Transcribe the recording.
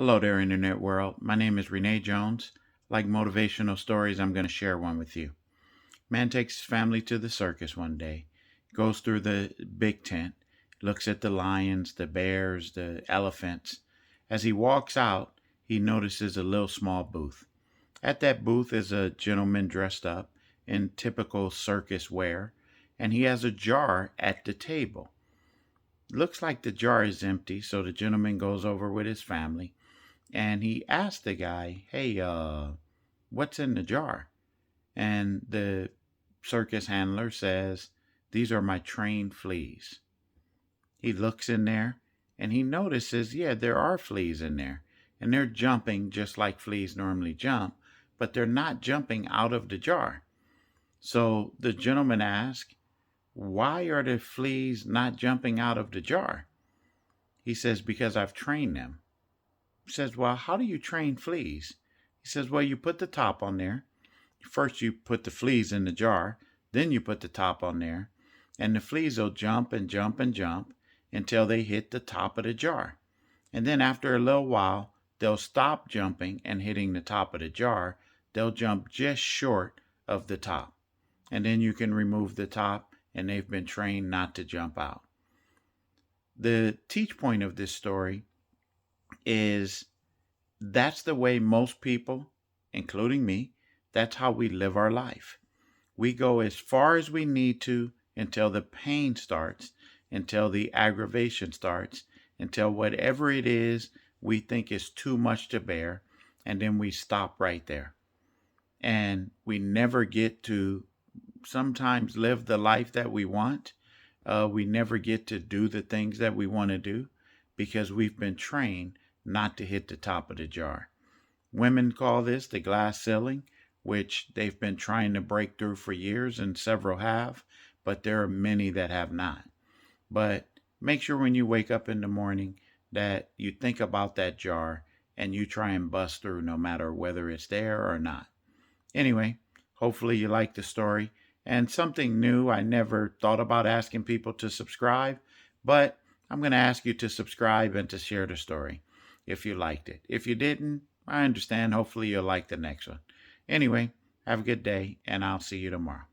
Hello there, Internet world. My name is Rene Jones. Like motivational stories, I'm going to share one with you. Man takes his family to the circus one day, goes through the big tent, looks at the lions, the bears, the elephants. As he walks out, he notices a little small booth. At that booth is a gentleman dressed up in typical circus wear, and he has a jar at the table. Looks like the jar is empty, so the gentleman goes over with his family and he asked the guy, "Hey, what's in the jar?" And the circus handler says, "These are my trained fleas." He looks in there and he notices, yeah, there are fleas in there, and they're jumping just like fleas normally jump, but they're not jumping out of the jar. So the gentleman asks, "Why are the fleas not jumping out of the jar?" He says, "Because I've trained them." Says, "Well, how do you train fleas?" He says, "Well, you put the top on there. First, you put the fleas in the jar, then you put the top on there, and the fleas will jump and jump and jump until they hit the top of the jar. And then after a little while, they'll stop jumping and hitting the top of the jar. They'll jump just short of the top. And then you can remove the top, and they've been trained not to jump out." The teach point of this story is that's the way most people, including me, that's how we live our life. We go as far as we need to until the pain starts, until the aggravation starts, until whatever it is we think is too much to bear, and then we stop right there. And we never get to sometimes live the life that we want. We never get to do the things that we want to do because we've been trained not to hit the top of the jar. Women call this the glass ceiling, which they've been trying to break through for years, and several have, but there are many that have not. But make sure when you wake up in the morning that you think about that jar and you try and bust through no matter whether it's there or not. Anyway, hopefully you like the story. And something new, I never thought about asking people to subscribe, but I'm going to ask you to subscribe and to share the story if you liked it. If you didn't, I understand. Hopefully you'll like the next one. Anyway, have a good day, and I'll see you tomorrow.